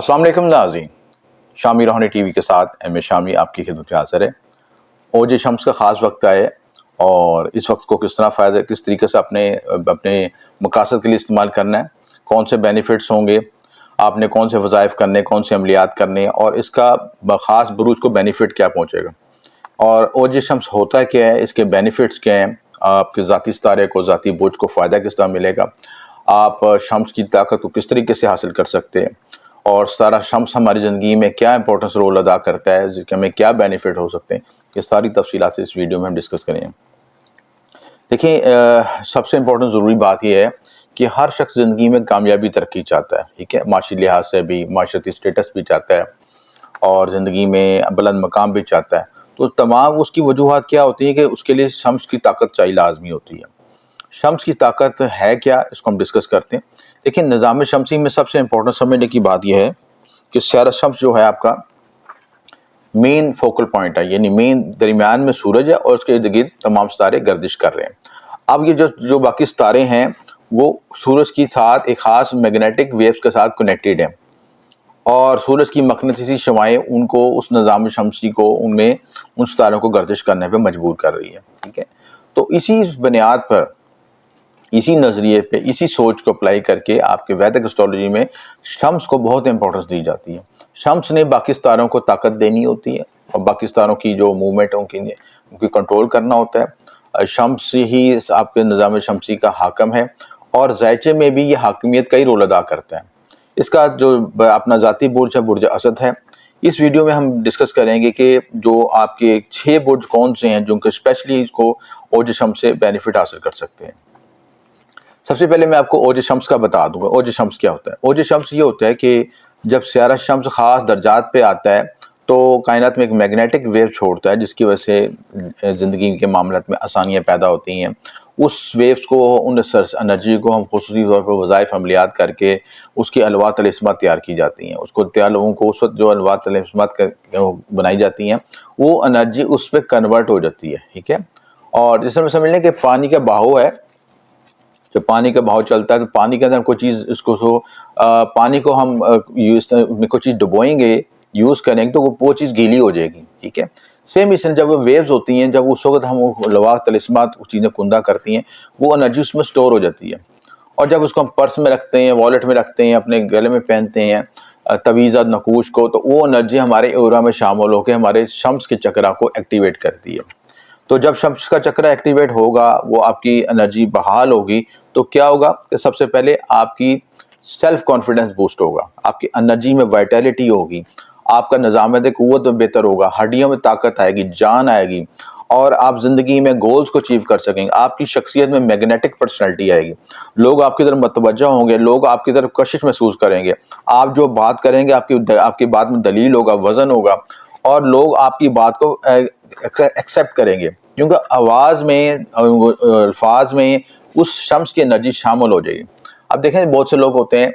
अस्सलाम वालेकुम नाज़रीन, शामी रोहानी टीवी के साथ एम ए शामी आपकी खिदमत में हाज़िर है। ओज शम्स का ख़ास वक्त आए और इस वक्त को किस तरह फ़ायदा किस तरीके से अपने मकासद के लिए इस्तेमाल करना है, कौन से बेनिफिट्स होंगे, आपने कौन से वज़ाइफ करने, कौन से अमलियात करने और इसका ख़ास बरूज को बेनिफिट क्या पहुँचेगा और ओज शम्स होता क्या है, इसके बेनिफिट्स क्या हैं, आपके ज़ाती सितारे को, ज़ाती बुर्ज को फ़ायदा किस तरह मिलेगा, आप शम्स की ताकत को किस तरीके से हासिल कर सकते हैं और सारा शम्स हमारी ज़िंदगी में क्या इंपॉर्टेंस रोल अदा करता है, जिसके हमें क्या बेनिफिट हो सकते हैं, ये सारी तफसीलात से इस वीडियो में हम डिस्कस करेंगे। देखिए, सबसे इम्पोर्टेंट ज़रूरी बात यह है कि हर शख्स ज़िंदगी में कामयाबी तरक्की चाहता है, ठीक है, माशी लिहाज से भी, माशरती स्टेटस भी चाहता है और ज़िंदगी में बुलंद मकाम भी चाहता है। तो तमाम उसकी वजूहात क्या होती हैं कि उसके लिए शम्स की ताकत चाहिए, लाजमी होती है। शम्स की ताकत है क्या, इसको हम डिस्कस करते हैं। देखिए, निज़ाम शमसी में सबसे इम्पोर्टेंट समझने की बात यह है कि सारा शम्स जो है आपका मेन फोकल पॉइंट है, यानी मेन दरमियान में सूरज है और उसके इर्द गिर्द तमाम सितारे गर्दिश कर रहे हैं। अब ये जो बाकी सितारे हैं वो सूरज के साथ एक ख़ास मैग्नेटिक वेव्स के साथ कनेक्टेड हैं और सूरज की मकनतीसी शवाएँ उनको उस निज़ाम शमसी को उनमें उन सितारों को गर्दिश करने पर मजबूर कर रही है, ठीक है। तो इसी बुनियाद पर, इसी नज़रिए पे, इसी सोच को अप्लाई करके आपके वैदिक एस्ट्रोलॉजी में शम्स को बहुत इंपॉर्टेंस दी जाती है। शम्स ने बाकी सितारों को ताकत देनी होती है और बाकी सितारों की जो मूवमेंट है उनकी कंट्रोल करना होता है। शम्स ही आपके निज़ाम शमसी का हाकम है और ज़ायचे में भी ये हाकमियत का ही रोल अदा करता है। इसका जो अपना ज़ाती बुर्ज है, बुर्ज असद है। इस वीडियो में हम डिस्कस करेंगे कि जो आपके 6 बुर्ज कौन से हैं जो स्पेशली इसको ओज शम्स से बेनिफिट हासिल कर सकते हैं। सबसे पहले मैं आपको ओज शम्स का बता दूंगा। ओज शम्स क्या होता है? ओज शम्स ये होता है कि जब सारा शम्स ख़ास दर्जात पे आता है तो कायनात में एक मैग्नेटिक वेव छोड़ता है, जिसकी वजह से ज़िंदगी के मामलात में आसानियाँ पैदा होती हैं। उस वेव्स को, उन एनर्जी को हम खुसूसी तौर पर वज़ाइफ अमलियात करके उसकी अलवा तलिस्मात तैयार की जाती हैं। उसको तैयार लोगों को उस वक्त जो अलवा तलिस्मात बनाई जाती हैं वो एनर्जी उस पर कन्वर्ट हो जाती है, ठीक है। और जिस तरह समझ लें कि पानी का बहाव है, जब पानी का बहाव चलता है तो पानी के अंदर कोई चीज़ पानी को हम में कोई चीज़ डुबोएंगे, यूज़ करेंगे तो वो चीज़ गीली हो जाएगी, ठीक है। सेम इसमें जब वेव्स होती हैं, जब उस वक्त हम लवा तलिस्मात चीज़ें कुंदा करती हैं, वो एनर्जी उसमें स्टोर हो जाती है और जब उसको हम पर्स में रखते हैं, वॉलेट में रखते हैं, अपने गले में पहनते हैं तवीज़ा नकूश को, तो वो एनर्जी हमारे औरा में शामिल होकर हमारे शम्स के चक्रा को एक्टिवेट करती है। तो जब शम्स का चक्र एक्टिवेट होगा, वो आपकी एनर्जी बहाल होगी, तो क्या होगा कि सबसे पहले आपकी सेल्फ कॉन्फिडेंस बूस्ट होगा, आपकी एनर्जी में वाइटैलिटी होगी, आपका निज़ाम क़ुव्वत में बेहतर होगा, हड्डियों में ताकत आएगी, जान आएगी और आप ज़िंदगी में गोल्स को अचीव कर सकेंगे। आपकी शख्सियत में मैग्नेटिक पर्सनैलिटी आएगी, लोग आपकी तरफ मतवज्जा होंगे, लोग आपकी तरफ कशिश महसूस करेंगे, आप जो बात करेंगे आपकी बात में दलील होगा, वज़न होगा और लोग आपकी बात को एक्सेप्ट करेंगे, क्योंकि आवाज़ में, अल्फाज में उस शम्स की एनर्जी शामिल हो जाएगी। अब देखें, बहुत से लोग होते हैं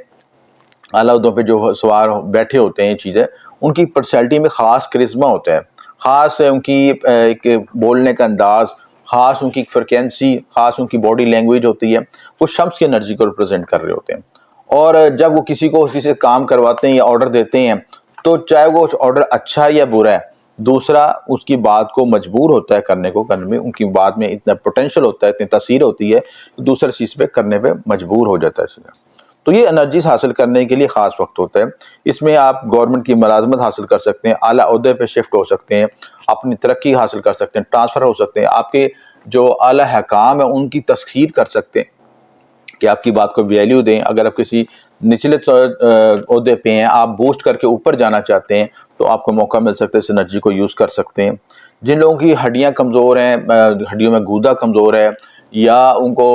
आला उहदों पे जो सवार बैठे होते हैं, ये चीज़ें उनकी पर्सनैलिटी में ख़ास करिश्मा होता है, ख़ास उनकी एक बोलने का अंदाज़, ख़ास उनकी फ्रिक्वेंसी, ख़ास उनकी बॉडी लैंग्वेज होती है, वो शम्स की एनर्जी को रिप्रेजेंट कर रहे होते हैं। और जब वो किसी से काम करवाते हैं या ऑर्डर देते हैं, तो चाहे वो ऑर्डर अच्छा है या बुरा है, दूसरा उसकी बात को मजबूर होता है करने में, उनकी बात में इतना पोटेंशियल होता है, इतनी तासीर होती है कि दूसरा चीज़ पे करने पे मजबूर हो जाता है। तो ये एनर्जीज हासिल करने के लिए ख़ास वक्त होता है। इसमें आप गवर्नमेंट की मुलाजमत हासिल कर सकते हैं, आला ओहदे पे शिफ्ट हो सकते हैं, अपनी तरक्की हासिल कर सकते हैं, ट्रांसफ़र हो सकते हैं, आपके जो आला हकाम है उनकी तस्खीर कर सकते हैं कि आपकी बात को वैल्यू दें। अगर आप किसी निचले ओहदे पे हैं, आप बूस्ट करके ऊपर जाना चाहते हैं, तो आपको मौका मिल सकता है, इस एनर्जी को यूज़ कर सकते हैं। जिन लोगों की हड्डियां कमज़ोर हैं, हड्डियों में गूदा कमज़ोर है या उनको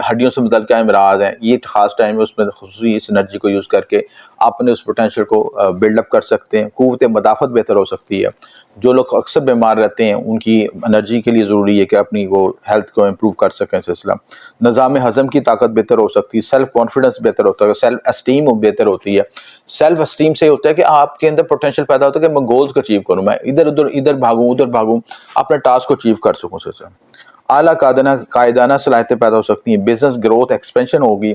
हड्डियों से मुतल्लिक़ अमराज़ हैं, ये ख़ास टाइम है, उसमें खुसूसी इस एनर्जी को यूज़ करके अपने उस पोटेंशियल को बिल्डअप कर सकते हैं। क़ुव्वत मदाफ़त बेहतर हो सकती है। जो लोग अक्सर बीमार रहते हैं, उनकी एनर्जी के लिए ज़रूरी है कि अपनी वो हेल्थ को इम्प्रूव कर सकें। सिलसिला निज़ाम हज़म की ताकत बेहतर हो सकती है, सेल्फ कॉन्फिडेंस बेहतर होता है, सेल्फ एस्टीम बेहतर होती है। सेल्फ एस्टीम से होता है कि आपके अंदर पोटेंशियल पैदा होता है कि मैं गोल्स को अचीव करूँ, मैं इधर भागूँ, उधर भागूँ, अपने टास्क को अचीव कर सकूँ। सिलसिला आला कायदाना सलाहियतें पैदा हो सकती हैं, बिजनेस ग्रोथ एक्सपेंशन होगी,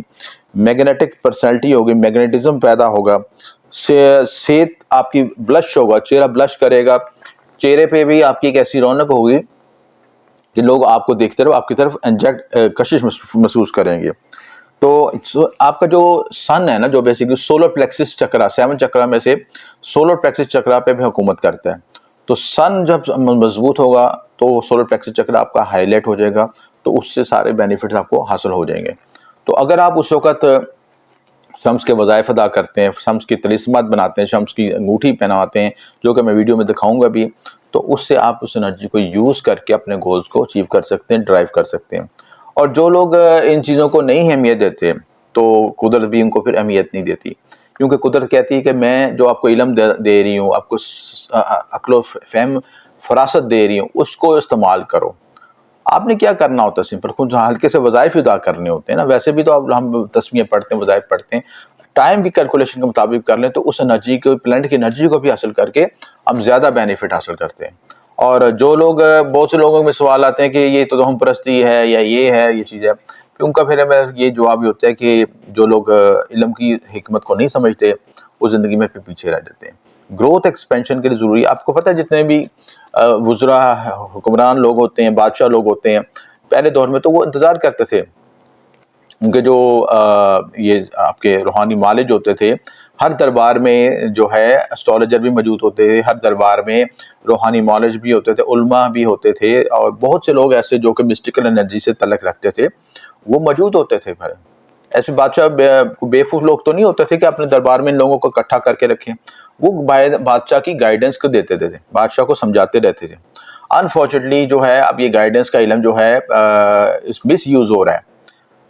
मैग्नेटिक पर्सनैलिटी होगी, मैग्नेटिज्म पैदा होगा, सेहत आपकी ब्लश होगा, चेहरा ब्लश करेगा, चेहरे पे भी आपकी एक ऐसी रौनक होगी कि लोग आपको देखते रहो आपकी तरफ कशिश महसूस करेंगे। तो आपका जो सन है ना, जो बेसिकली सोलर प्लेक्सिस चक्रा, 7 चक्रा में से सोलर प्लेक्सिस चक्रा पे भी हुकूमत करता है। तो सन जब मजबूत होगा तो सोलर प्लेक्सिस चक्रा आपका हाईलाइट हो जाएगा, तो उससे सारे बेनिफिट्स आपको हासिल हो जाएंगे। तो अगर आप उस वक़्त शम्स के वज़ाइफ अदा करते हैं, शम्स की तलिस्मात बनाते हैं, शम्स की अंगूठी पहनाते हैं, जो कि मैं वीडियो में दिखाऊंगा भी, तो उससे आप उस एनर्जी को यूज़ करके अपने गोल्स को अचीव कर सकते हैं, ड्राइव कर सकते हैं। और जो लोग इन चीज़ों को नहीं अहमियत देते, तो कुदरत भी उनको फिर अहमियत नहीं देती, क्योंकि कुदरत कहती है कि मैं जो आपको इल्म दे रही हूँ, आपको अक्ल फ़हम फरासत दे रही हूँ, उसको इस्तेमाल करो। आपने क्या करना होता है, सिंपल कुछ हल्के से वज़ाइफ अदा करने होते हैं ना। वैसे भी तो अब हम तस्मीह पढ़ते हैं, वज़ाइफ पढ़ते हैं, टाइम की कैलकुलेशन के मुताबिक कर लें तो उस एनर्जी को, प्लानट की एनर्जी को भी हासिल करके हम ज़्यादा बेनिफिट हासिल करते हैं। और जो लोग, बहुत से लोगों में सवाल आते हैं कि ये तो हम परस्ती है या ये है, ये चीज़ है, फिर उनका फिर हमें ये जवाब भी होता है कि जो लोग इल्म की हिकमत को नहीं समझते वो ज़िंदगी में फिर पीछे रह जाते हैं। ग्रोथ एक्सपेंशन के लिए ज़रूरी है। आपको पता है जितने भी वुज़रा, हुक्मरान लोग होते हैं, बादशाह लोग होते हैं, पहले दौर में तो वो इंतज़ार करते थे उनके जो ये आपके रूहानी मालिज होते थे, हर दरबार में जो है एस्ट्रोलॉजर भी मौजूद होते थे, हर दरबार में रूहानी मालिज भी होते थे, उलमा भी होते थे, और बहुत से लोग ऐसे जो कि मिस्टिकल एनर्जी से तल्लुक़ रखते थे, वो मौजूद होते थे। फिर ऐसे बादशाह बेवकूफ़ लोग तो नहीं होते थे कि अपने दरबार में इन लोगों को इकट्ठा करके रखें। वो बादशाह की गाइडेंस को देते थे, बादशाह को समझाते रहते थे। अनफॉर्चुनेटली जो है अब ये गाइडेंस का इल्म जो है इस मिसयूज़ हो रहा है,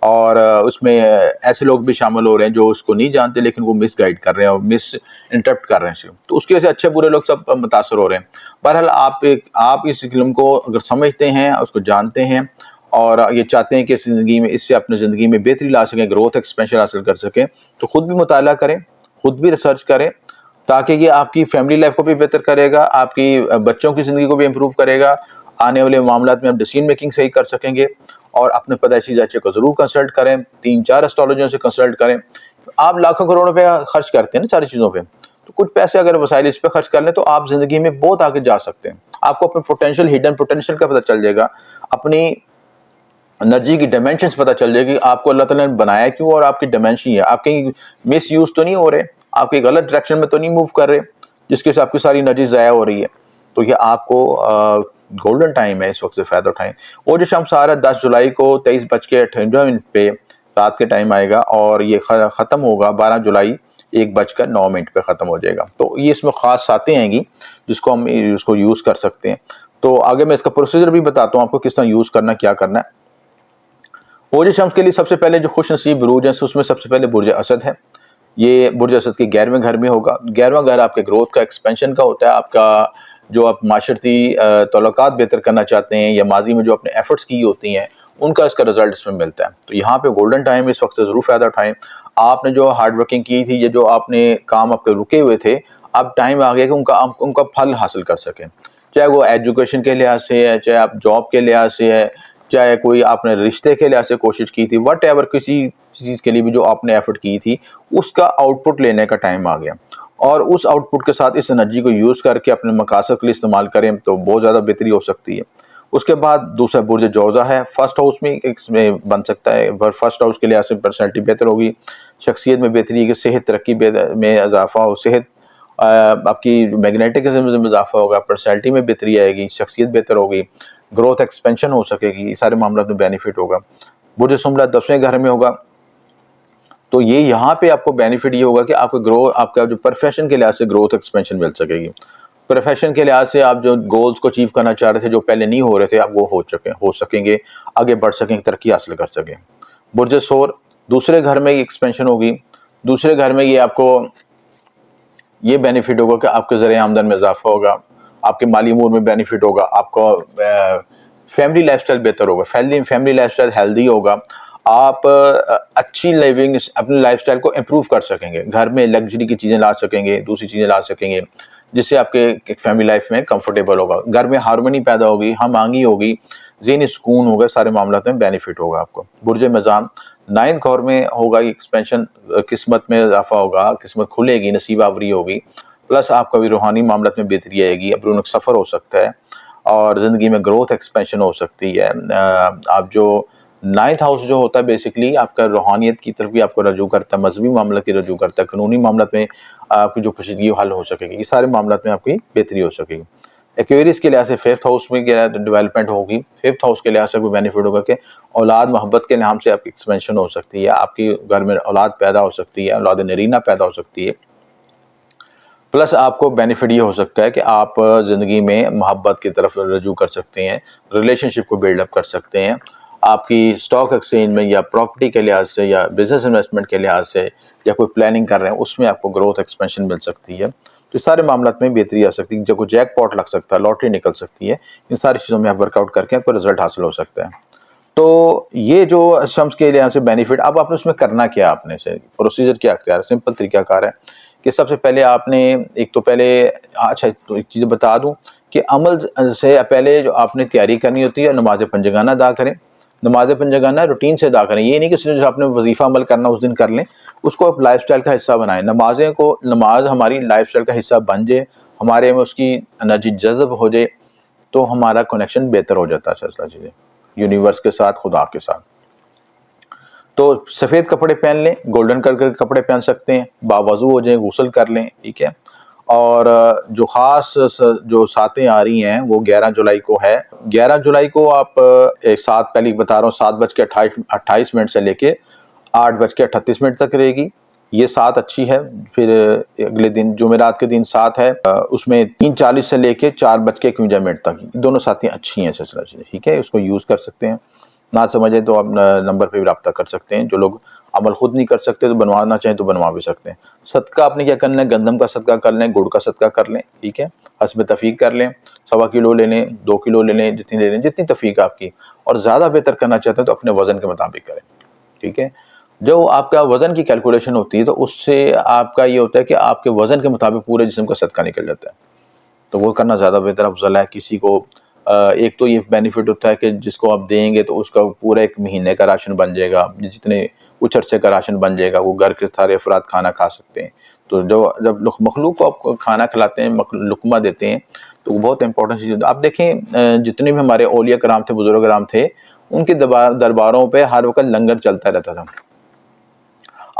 और उसमें ऐसे लोग भी शामिल हो रहे हैं जो उसको नहीं जानते लेकिन वो मिस गाइड कर रहे हैं और मिस इंटरप्ट कर रहे हैं, तो उसकी वजह से अच्छे बुरे लोग सब मुतासर हो रहे हैं। बहरहाल आप इस इल्म को अगर समझते हैं, उसको जानते हैं, और ये चाहते हैं कि ज़िंदगी में इससे अपनी ज़िंदगी में बेहतरी ला सकें, ग्रोथ एक्सपेंशन हासिल कर सकें, तो ख़ुद भी मुताला करें, ख़ुद भी रिसर्च करें, ताकि ये आपकी फैमिली लाइफ को भी बेहतर करेगा, आपकी बच्चों की ज़िंदगी को भी इम्प्रूव करेगा, आने वाले मामलात में आप डिसीजन मेकिंग सही कर सकेंगे। और अपने पैदाइशी जांचे को ज़रूर कंसल्ट करें, 3-4 एस्ट्रोलॉजरों से कंसल्ट करें। आप लाखों करोड़ों रुपया खर्च करते हैं ना सारी चीज़ों पे, तो कुछ पैसे अगर वसाइल इस पे खर्च कर लें तो आप ज़िंदगी में बहुत आगे जा सकते हैं। आपको अपने पोटेंशियल, हिडन पोटेंशियल का पता चल जाएगा, अपनी एनर्जी की डायमेंशंस पता चल जाएगी, आपको अल्लाह ताला ने बनाया क्यों और आपकी डायमेंशन है। आप कहीं मिस यूज़ तो नहीं हो रहे, आप कहीं गलत डायरेक्शन में तो नहीं मूव कर रहे, जिसके से आपकी सारी एनर्जी ज़ाया हो रही है। तो ये आपको गोल्डन टाइम है, इस वक्त से फ़ायदा उठाएं। और जो शम्स आ रहा है 10 जुलाई को 23:58 पे रात के टाइम आएगा, और ये ख़त्म होगा 12 जुलाई 1:09 पे ख़त्म हो जाएगा। तो ये इसमें ख़ास सातें आएंगी जिसको हम इसको यूज़ कर सकते हैं। तो आगे मैं इसका प्रोसीजर भी बताता हूँ आपको, किस तरह यूज़ करना, क्या करना है। ओज शम्स के लिए सबसे पहले जो खुश नसीब बुरूज है, उसमें सबसे पहले बुर्ज असद है। ये बुर्ज असद के 11वें घर में होगा। 11वां घर आपके ग्रोथ का, एक्सपेंशन का होता है। आपका जो आप माशरती तल्लुकात बेहतर करना चाहते हैं या माजी में जो अपने एफर्ट्स की होती हैं, उनका इसका रिजल्ट इसमें मिलता है। तो यहाँ पे गोल्डन टाइम, इस वक्त से ज़रूर फ़ायदा उठाएं। आपने जो हार्ड वर्किंग की थी, ये जो आपने काम आपके रुके हुए थे, अब टाइम आ गया कि उनका फल हासिल कर सकें। चाहे वो एजुकेशन के लिहाज से है, चाहे आप जॉब के लिहाज से है, चाहे कोई आपने रिश्ते के लिहाज से कोशिश की थी, वट एवर किसी चीज़ के लिए भी जो आपने एफर्ट की थी, उसका आउटपुट लेने का टाइम आ गया। और उस आउटपुट के साथ इस एनर्जी को यूज़ करके अपने मकासद के लिए इस्तेमाल करें तो बहुत ज़्यादा बेहतरी हो सकती है। उसके बाद दूसरा बुर्ज जौज़ा है, फर्स्ट हाउस में इसमें बन सकता है। फर्स्ट हाउस के लिहाज से पर्सनैलिटी बेहतर होगी, शख्सियत में बेहतरी है, सेहत तरक्की में इजाफा हो, सेहत आपकी मैग्नेटिज्म में इजाफा होगा, पर्सनैलिटी में बेहतरी आएगी, शख्सियत बेहतर होगी, ग्रोथ एक्सपेंशन हो सकेगी, सारे मामलों में बेनिफिट होगा। बुर्ज सुमरा 10वें घर में होगा, तो ये यहाँ पे आपको बेनिफिट ये होगा कि आपको आपका जो प्रोफेशन के लिहाज से ग्रोथ एक्सपेंशन मिल सकेगी। प्रोफेशन के लिहाज से आप जो गोल्स को अचीव करना चाह रहे थे, जो पहले नहीं हो रहे थे, अब वो हो सकेंगे, आगे बढ़ सकेंगे, तरक्की हासिल कर सकें। बुर्ज सोर दूसरे घर में एक्सपेंशन होगी। दूसरे घर में ये आपको ये बेनिफिट होगा कि आपके ज़रिए आमदन में इजाफा होगा, आपके माली अमूर में बेनिफिट होगा, आपका फैमिली लाइफस्टाइल बेहतर होगा, फैमिली लाइफस्टाइल हेल्दी होगा, आप अच्छी लिविंग अपने लाइफस्टाइल को इम्प्रूव कर सकेंगे, घर में लग्जरी की चीज़ें ला सकेंगे, दूसरी चीज़ें ला सकेंगे, जिससे आपके फैमिली लाइफ में कंफर्टेबल होगा, घर में हारमोनी पैदा होगी, हम आंगी होगी, ज़हनी सुकून होगा, सारे मामलों में बेनिफिट होगा आपको। बुर्ज मिज़ान 9th گھر میں ہوگا یہ ایکسپینشن، قسمت میں اضافہ ہوگا، قسمت کھلے گی، نصیب آوری ہوگی، پلس آپ کا بھی روحانی معاملات میں بہتری آئے گی، رونق سفر ہو سکتا ہے اور زندگی میں گروتھ ایکسپینشن ہو سکتی ہے۔ آپ جو 9th ہاؤس جو ہوتا ہے بیسکلی آپ کا روحانیت کی طرف بھی آپ کو رجوع کرتا ہے، مذہبی معاملات کی رجوع کرتا ہے، قانونی معاملات میں آپ کی جو کشیدگی حل ہو سکے گی، یہ سارے معاملات میں آپ کی بہتری ہو سکے گی۔ ایکویریس کے لحاظ سے 5th ہاؤس میں کیا ڈیولپمنٹ ہوگی، 5th ہاؤس کے لحاظ سے کوئی بینیفٹ ہوگا کہ اولاد محبت کے نام سے آپ کی ایکسپینشن ہو سکتی ہے، آپ کی گھر میں اولاد پیدا ہو سکتی ہے، اولاد نرینہ پیدا ہو سکتی ہے، پلس آپ کو بینیفٹ یہ ہو سکتا ہے کہ آپ زندگی میں محبت کی طرف رجوع کر سکتے ہیں، ریلیشن شپ کو بیلڈ اپ کر سکتے ہیں، آپ کی اسٹاک ایکسچینج میں یا پراپرٹی کے لحاظ سے یا بزنس انویسٹمنٹ کے لحاظ سے یا کوئی پلاننگ کر رہے ہیں اس میں آپ کو گروتھ ایکسپینشن مل سکتی ہے، تو سارے معاملات میں بہتری آ سکتی ہے، جو کوئی جیک پاٹ لگ سکتا ہے، لاٹری نکل سکتی ہے، ان ساری چیزوں میں آپ ورک آؤٹ کر کے آپ کو رزلٹ حاصل ہو سکتا ہے۔ تو یہ جو شمس کے لحاظ سے بینیفٹ، اب آپ نے اس میں کرنا کیا، آپ نے سے پروسیجر کیا اختیار ہے، سمپل طریقہ کار ہے کہ سب سے پہلے آپ نے ایک تو پہلے اچھا تو ایک چیز بتا دوں کہ عمل سے پہلے جو آپ نے تیاری کرنی ہوتی ہے، نماز پنجگانہ ادا کریں، نماز پنجگانہ روٹین سے ادا کریں، یہ نہیں کہ صرف آپ نے وظیفہ عمل کرنا اس دن کر لیں، اس کو آپ لائف سٹائل کا حصہ بنائیں، نماز ہماری لائف سٹائل کا حصہ بن جائے، ہمارے میں اس کی انرجی جذب ہو جائے تو ہمارا کنیکشن بہتر ہو جاتا ہے سلسلہ چیزیں یونیورس کے ساتھ، خدا کے ساتھ۔ تو سفید کپڑے پہن لیں، گولڈن کلر کے کپڑے پہن سکتے ہیں، باوضو ہو جائیں، غسل کر لیں، ٹھیک ہے۔ اور جو خاص جو ساتیں آ رہی ہیں وہ 11 جولائی کو ہے، 11 جولائی کو آپ ایک سات پہلے بتا رہا ہوں 7:28 سے لے کے 8:38 تک رہے گی، یہ سات اچھی ہے۔ پھر اگلے دن جمعرات کے دن سات ہے، اس میں 3:40 سے لے کے 4:51 تک، دونوں ساتیں اچھی ہیں سلسلہ چیزیں، ٹھیک ہے، اس کو یوز کر سکتے ہیں، نہ سمجھے تو آپ نمبر پہ بھی رابطہ کر سکتے ہیں، جو لوگ عمل خود نہیں کر سکتے تو بنوانا چاہیں تو بنوا بھی سکتے ہیں۔ صدقہ آپ نے کیا کرنا ہے، گندم کا صدقہ کر لیں، گڑ کا صدقہ کر لیں، ٹھیک ہے، حسب تفیق کر لیں، 1.25 کلو لے لیں، 2 کلو لے لیں، جتنی لے لیں، جتنی تفیق آپ کی، اور زیادہ بہتر کرنا چاہتے ہیں تو اپنے وزن کے مطابق کریں، ٹھیک ہے۔ جو آپ کا وزن کی کیلکولیشن ہوتی ہے تو اس سے آپ کا یہ ہوتا ہے کہ آپ کے وزن کے مطابق پورے جسم کا صدقہ نکل جاتا ہے، تو وہ کرنا زیادہ بہتر افضل ہے۔ کسی کو ایک تو یہ بینیفٹ ہوتا ہے کہ جس کو آپ دیں گے تو اس کا پورا ایک مہینے کا راشن بن جائے گا، جتنے کچھ عرصے کا راشن بن جائے گا، وہ گھر کے سارے افراد کھانا کھا سکتے ہیں۔ تو جب مخلوق کو آپ کھانا کھلاتے ہیں، لقمہ دیتے ہیں، تو وہ بہت امپورٹنٹ چیز ہے۔ آپ دیکھیں جتنے بھی ہمارے اولیاء کرام تھے، بزرگ کرام تھے، ان کے درباروں پہ ہر وقت لنگر چلتا رہتا تھا۔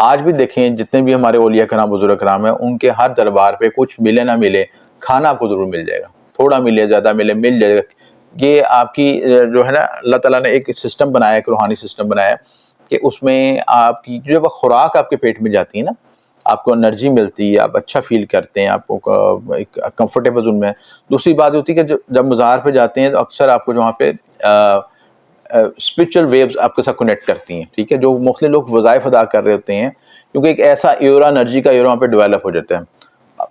آج بھی دیکھیں جتنے بھی ہمارے اولیاء کرام بزرگ کرام ہیں، ان کے ہر دربار پہ کچھ ملے نہ ملے کھانا آپ کو ضرور مل جائے گا، تھوڑا ملے زیادہ ملے مل جائے گا۔ یہ آپ کی جو ہے نا، اللہ تعالیٰ نے ایک سسٹم بنایا، ایک روحانی سسٹم بنایا کہ اس میں آپ کی جو خوراک آپ کے پیٹ میں جاتی ہے نا، آپ کو انرجی ملتی ہے، آپ اچھا فیل کرتے ہیں، آپ کو ایک کمفرٹیبل زون میں۔ دوسری بات ہوتی ہے کہ جب مزار پہ جاتے ہیں تو اکثر آپ کو جو وہاں پہ اسپرچل ویوز آپ کے ساتھ کنیکٹ کرتی ہیں، ٹھیک ہے، جو مختلف لوگ وظائف ادا کر رہے ہوتے ہیں، کیونکہ ایک ایسا ایورا انرجی کا ایورا وہاں پہ ڈیولپ ہو جاتا ہے۔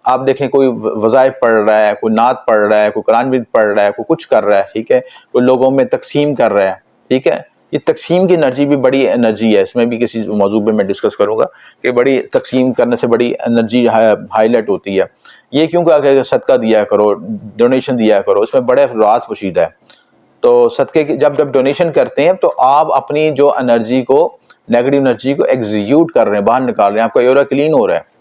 آپ دیکھیں کوئی وظائف پڑھ رہا ہے، کوئی نعت پڑھ رہا ہے، کوئی قرآن مجید پڑھ رہا ہے، کوئی کچھ کر رہا ہے، ٹھیک ہے، کوئی لوگوں میں تقسیم کر رہا ہے، ٹھیک ہے۔ یہ تقسیم کی انرجی بھی بڑی انرجی ہے، اس میں بھی کسی موضوع پہ میں ڈسکس کروں گا کہ بڑی تقسیم کرنے سے بڑی انرجی ہائی لائٹ ہوتی ہے۔ یہ کیوں کہا کہ صدقہ دیا کرو، ڈونیشن دیا کرو، اس میں بڑے راز پوشیدہ ہے۔ تو صدقے کی جب ڈونیشن کرتے ہیں تو آپ اپنی جو انرجی کو، نیگیٹو انرجی کو ایگزیکیوٹ کر رہے ہیں، باہر نکال رہے ہیں، آپ کا ایورا کلین ہو رہا ہے۔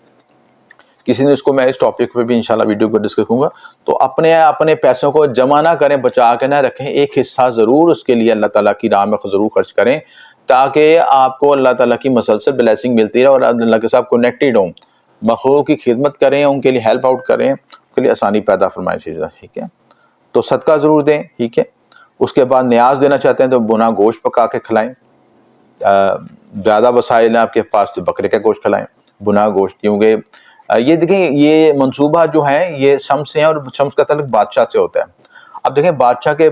کسی نے اس کو میں اس ٹاپک پہ بھی انشاءاللہ ویڈیو کو ڈسکس کروں گا۔ تو اپنے پیسوں کو جمع نہ کریں، بچا کے نہ رکھیں، ایک حصہ ضرور اس کے لیے اللہ تعالیٰ کی راہ میں ضرور خرچ کریں، تاکہ آپ کو اللہ تعالیٰ کی مسلسل بلیسنگ ملتی رہے اور اللہ کے ساتھ کنیکٹڈ ہوں، مخلوق کی خدمت کریں، ان کے لیے ہیلپ آؤٹ کریں، ان کے لیے آسانی پیدا فرمائیں چیزیں، ٹھیک ہے۔ تو صدقہ ضرور دیں، ٹھیک ہے۔ اس کے بعد نیاز دینا چاہتے ہیں تو بنا گوشت پکا کے کھلائیں، زیادہ وسائل ہیں آپ کے پاس تو بکرے کا گوشت کھلائیں، بنا گوشت، کیونکہ یہ دیکھیں یہ منصوبہ جو ہیں یہ شمس سے ہیں، اور شمس کا تعلق بادشاہ سے ہوتا ہے۔ اب دیکھیں بادشاہ کے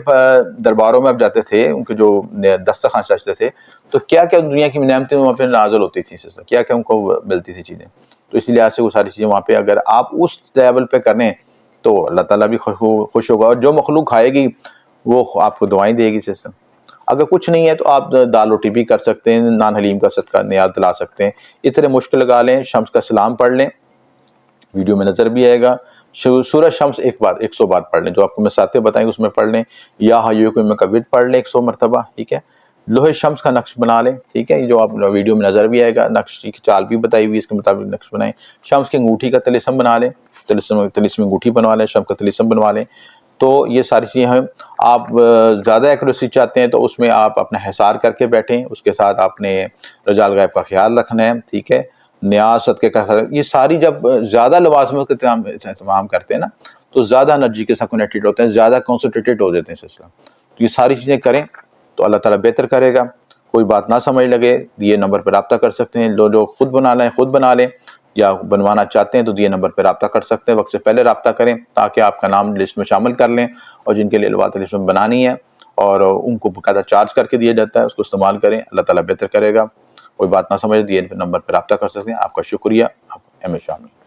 درباروں میں اب جاتے تھے، ان کے جو دسترخوان سجتے تھے، تو کیا کیا دنیا کی نعمتیں وہاں پہ نازل ہوتی تھیں، کیا کیا ان کو ملتی تھی چیزیں، تو اس لحاظ سے وہ ساری چیزیں وہاں پہ اگر آپ اس لیول پہ کریں تو اللہ تعالیٰ بھی خوش ہوگا، اور جو مخلوق کھائے گی وہ آپ کو دعائیں دے گی سسٹم۔ اگر کچھ نہیں ہے تو آپ دال روٹی بھی کر سکتے ہیں، نان حلیم کا صدقہ نیاز دلا سکتے ہیں، اتنے مشکل لگا لیں، شمس کا سلام پڑھ لیں، ویڈیو میں نظر بھی آئے گا، سورہ شمس 100 بار پڑھ لیں، جو آپ کو میں ساتھ بتائیں اس میں پڑھ لیں، یا حیو میں کا ورد پڑھ لیں 100 مرتبہ، ٹھیک ہے۔ لوہے شمس کا نقش بنا لیں، ٹھیک ہے، یہ جو آپ ویڈیو میں نظر بھی آئے گا، نقش کی چال بھی بتائی ہوئی، اس کے مطابق نقش بنائیں۔ شمس کی انگوٹھی کا طلسم بنا لیں، طلسم انگوٹھی بنوا لیں، شمس کا طلسم بنوا لیں۔ تو یہ ساری چیزیں ہیں۔ آپ زیادہ ایکوریسی چاہتے ہیں تو اس میں آپ اپنا حصار کر کے بیٹھیں، اس کے ساتھ آپ نے رجال غائب کا خیال رکھنا ہے، ٹھیک ہے، نیاز صدقے کا خیال۔ یہ ساری جب زیادہ لوازموں کا اہتمام کرتے ہیں نا تو زیادہ انرجی کے ساتھ کنیکٹڈ ہوتے ہیں، زیادہ کنسنٹریٹڈ ہو جاتے ہیں سلسلہ۔ تو یہ ساری چیزیں کریں تو اللہ تعالیٰ بہتر کرے گا۔ کوئی بات نہ سمجھ لگے دیے نمبر پہ رابطہ کر سکتے ہیں، جو خود بنا لیں یا بنوانا چاہتے ہیں تو دیے نمبر پہ رابطہ کر سکتے ہیں۔ وقت سے پہلے رابطہ کریں تاکہ آپ کا نام لسٹ میں شامل کر لیں، اور جن کے لیے لوات لسٹ میں بنانی ہے اور ان کو باقاعدہ چارج کر کے دیا جاتا ہے، اس کو استعمال کریں، اللہ تعالیٰ بہتر کرے گا۔ کوئی بات نہ سمجھ دیے نمبر پہ رابطہ کر سکتے ہیں۔ آپ کا شکریہ، آپ ایم اے شامی۔